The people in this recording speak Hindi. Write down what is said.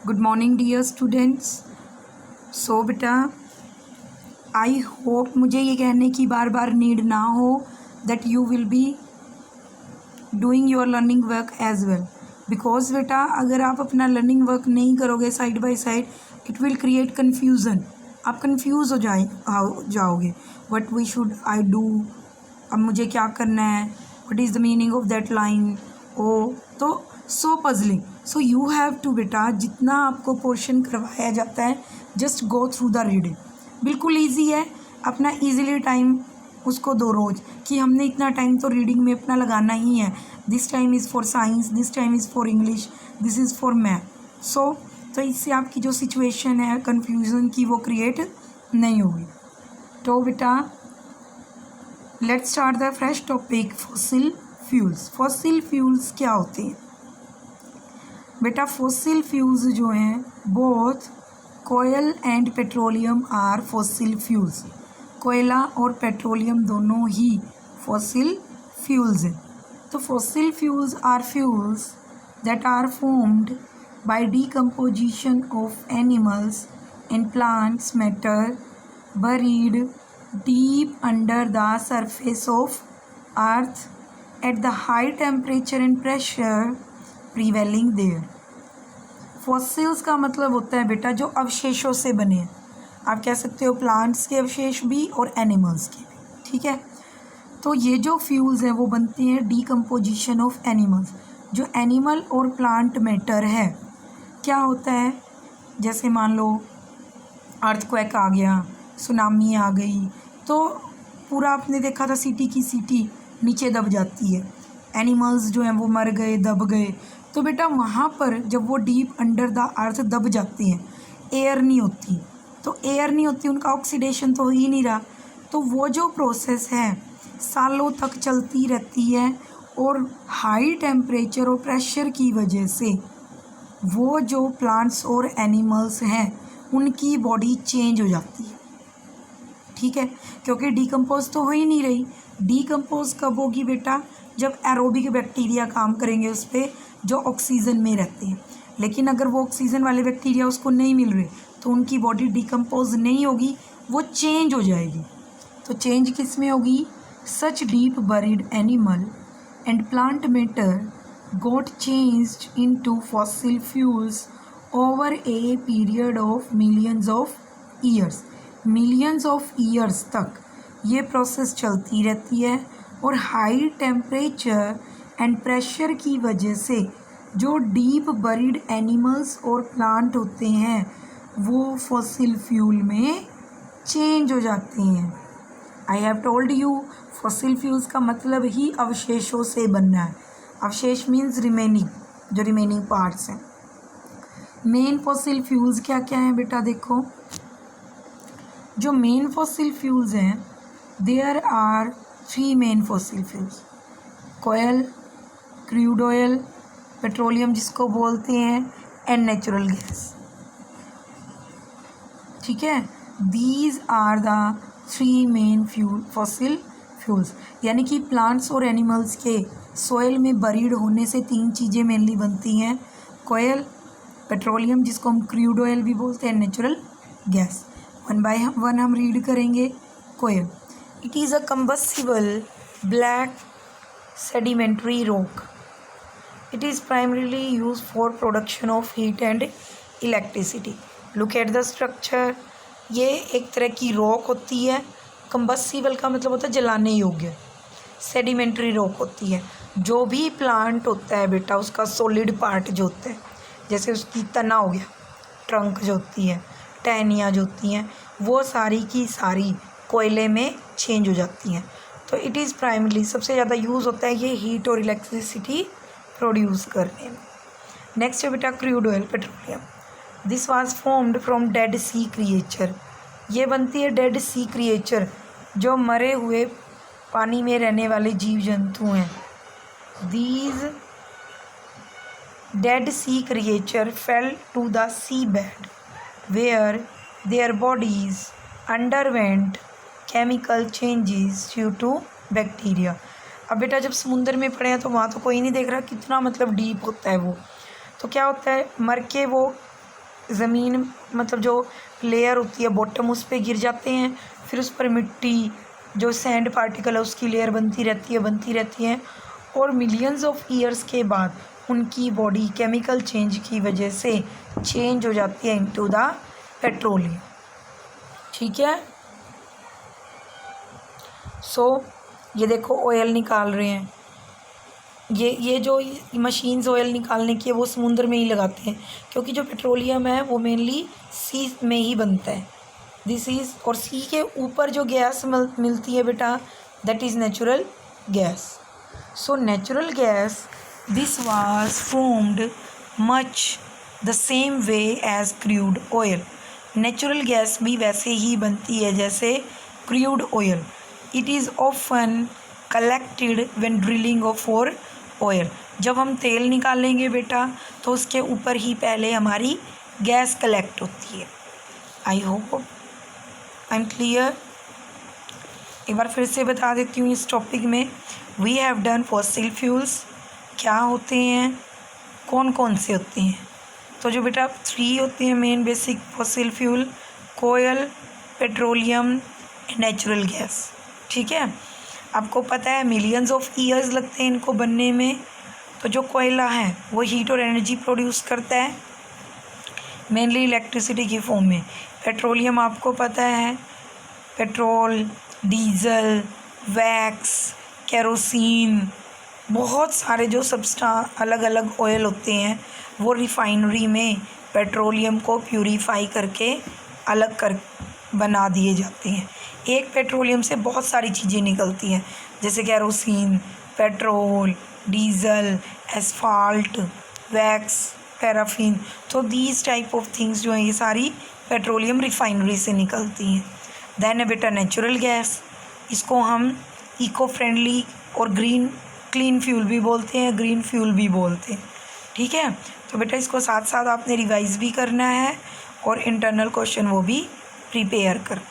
Good morning dear students. So बेटा, आई होप मुझे ये कहने की बार बार नीड ना हो that you will be doing your learning work as well, because बेटा अगर आप अपना लर्निंग वर्क नहीं करोगे side by side, it will create confusion. आप कन्फ्यूज़ हो जाओगे। What we should I do, अब मुझे क्या करना है, what is the meaning of that line, ओ तो so puzzling. So you have to बेटा, जितना आपको पोर्शन करवाया जाता है just go through the reading. बिल्कुल ईजी है, अपना ईजिली टाइम उसको दो रोज़ कि हमने इतना टाइम तो रीडिंग में अपना लगाना ही है। This time is for science, this time is for English, this is for math. So तो इससे आपकी जो सिचुएशन है कन्फ्यूज़न की वो क्रिएट नहीं होगी। तो बेटा let's start the fresh topic, fossil fuels. Fossil fuels क्या होते हैं बेटा? फॉसिल फ्यूल्स जो हैं, बोथ कोयल and petroleum are fossil fuels. कोयला और पेट्रोलियम दोनों ही फॉसिल फ्यूल्स हैं। तो fossil fuels are fuels that are formed by decomposition of animals and plants matter buried deep under the surface of earth at the high temperature and pressure prevailing there। Fossils का मतलब होता है बेटा जो अवशेषों से बने हैं। आप कह सकते हो प्लांट्स के अवशेष भी और एनिमल्स के भी, ठीक है। तो ये जो फ्यूल्स हैं वो बनती हैं डीकम्पोजिशन ऑफ एनिमल्स। जो एनिमल और प्लांट मैटर है, क्या होता है, जैसे मान लो अर्थक्वेक आ गया, सुनामी आ गई, तो पूरा आपने देखा था सिटी की सिटी नीचे दब जाती है, एनिमल्स जो हैं वो मर गए, दब गए। तो बेटा वहाँ पर जब वो डीप अंडर द अर्थ दब जाते हैं, एयर नहीं होती, तो एयर नहीं होती, उनका ऑक्सीडेशन तो हो ही नहीं रहा, तो वो जो प्रोसेस है सालों तक चलती रहती है और हाई टेम्परेचर और प्रेशर की वजह से वो जो प्लांट्स और एनिमल्स हैं उनकी बॉडी चेंज हो जाती है, ठीक है, क्योंकि डीकम्पोज तो हो ही नहीं रही। डीकम्पोज कब होगी बेटा? जब एरोबिक बैक्टीरिया काम करेंगे उस पर, जो ऑक्सीजन में रहते हैं। लेकिन अगर वो ऑक्सीजन वाले बैक्टीरिया उसको नहीं मिल रहे तो उनकी बॉडी डीकम्पोज नहीं होगी, वो चेंज हो जाएगी। तो चेंज किस में होगी? Such deep buried animal and plant matter got changed into fossil fuels over a period of millions of years. Millions of years तक ये प्रोसेस चलती रहती है और हाई टेम्परेचर एंड प्रेशर की वजह से जो डीप बरीड एनिमल्स और प्लांट होते हैं वो फॉसिल फ्यूल में चेंज हो जाते हैं। I have told you, fossil fuels का मतलब ही अवशेषों से बनना है। अवशेष मीन्स रिमेनिंग, जो रिमेनिंग पार्ट्स हैं। मेन फॉसिल फ्यूल्स क्या क्या हैं बेटा? देखो, जो मेन फॉसिल फ्यूल्स हैं, there are 3 main fossil fuels, कोयल, क्रूड ऑयल, पेट्रोलियम जिसको बोलते हैं, एंड नेचुरल गैस, ठीक है। These are the 3 main fossil fuels. यानी कि प्लांट्स और एनिमल्स के सोयल में बरीड होने से 3 चीज़ें मेनली बनती हैं, कोयल, पेट्रोलियम जिसको हम क्रूड ऑयल भी बोलते हैं, नेचुरल गैस। 1 by 1 हम रीड करेंगे। Coal, it is a combustible black sedimentary rock. It is primarily use for production of heat and electricity. Look at the structure. ये एक तरह की रॉक होती है। कंबस्टिबल का मतलब होता है जलाने योग्य। सेडिमेंट्री रॉक होती है। जो भी प्लांट होता है बेटा, उसका सॉलिड पार्ट जो होता है, जैसे उसकी तना हो गया, ट्रंक जो होती है, टहनियाँ जो होती हैं, वो सारी की सारी कोयले में चेंज हो जाती हैं। तो इट इज़ प्राइमरली, सबसे ज़्यादा यूज़ होता है ये हीट और इलेक्ट्रिसिटी प्रोड्यूस करने में। नेक्स्ट है बेटा crude oil, petroleum. This was formed from dead sea creature. ये बनती है डेड सी क्रिएचर, जो मरे हुए पानी में रहने वाले जीव जंतु हैं। These dead sea creature fell to the sea bed where their bodies underwent chemical changes due to bacteria। अब बेटा जब समुंदर में पड़े हैं तो वहाँ तो कोई नहीं देख रहा कितना मतलब डीप होता है वो, तो क्या होता है, मर के वो ज़मीन मतलब जो लेयर होती है बॉटम उस पर गिर जाते हैं, फिर उस पर मिट्टी जो सैंड पार्टिकल है उसकी लेयर बनती रहती है और मिलियंस ऑफ ईयर्स के बाद उनकी बॉडी केमिकल चेंज की वजह से चेंज हो जाती है इनटू द पेट्रोलियम। ठीक है। सो ये देखो ऑयल निकाल रहे हैं, ये जो मशीन्स ऑयल निकालने की है वो समुद्र में ही लगाते हैं, क्योंकि जो पेट्रोलियम है वो मेनली सी में ही बनता है। दिस इज़, और सी के ऊपर जो गैस मिलती है बेटा, that is natural gas. So natural gas this was formed much the same way as crude oil. Natural gas भी वैसे ही बनती है जैसे crude oil. It is often collected when drilling of for oil. जब हम तेल निकालेंगे बेटा तो उसके ऊपर ही पहले हमारी गैस कलेक्ट होती है। I hope I am clear. एक बार फिर से बता देती हूँ इस टॉपिक में we have done fossil fuels क्या होते हैं, कौन कौन से होते हैं। तो जो बेटा 3 होते हैं मेन बेसिक फॉसिल फ्यूल, कोयल, पेट्रोलियम, नेचुरल गैस। ठीक है। आपको पता है मिलियंस ऑफ ईयर्स लगते हैं इनको बनने में। तो जो कोयला है वो हीट और एनर्जी प्रोड्यूस करता है मेनली इलेक्ट्रिसिटी की फॉर्म में। पेट्रोलियम आपको पता है पेट्रोल, डीजल, वैक्स, केरोसिन, बहुत सारे जो अलग अलग ऑयल होते हैं वो रिफाइनरी में पेट्रोलियम को प्यूरीफाई करके अलग कर बना दिए जाते हैं। एक पेट्रोलियम से बहुत सारी चीज़ें निकलती हैं जैसे kerosene, petrol, diesel, asphalt, wax, paraffin. तो दीज टाइप ऑफ थिंग्स जो हैं ये सारी पेट्रोलियम रिफाइनरी से निकलती हैं। देन है बेटा नेचुरल गैस, इसको हम इको फ्रेंडली और क्लीन फ्यूल भी बोलते हैं, ग्रीन फ्यूल भी बोलते हैं। ठीक है। तो बेटा इसको साथ साथ आपने रिवाइज भी करना है और इंटरनल क्वेश्चन वो भी प्रिपेयर कर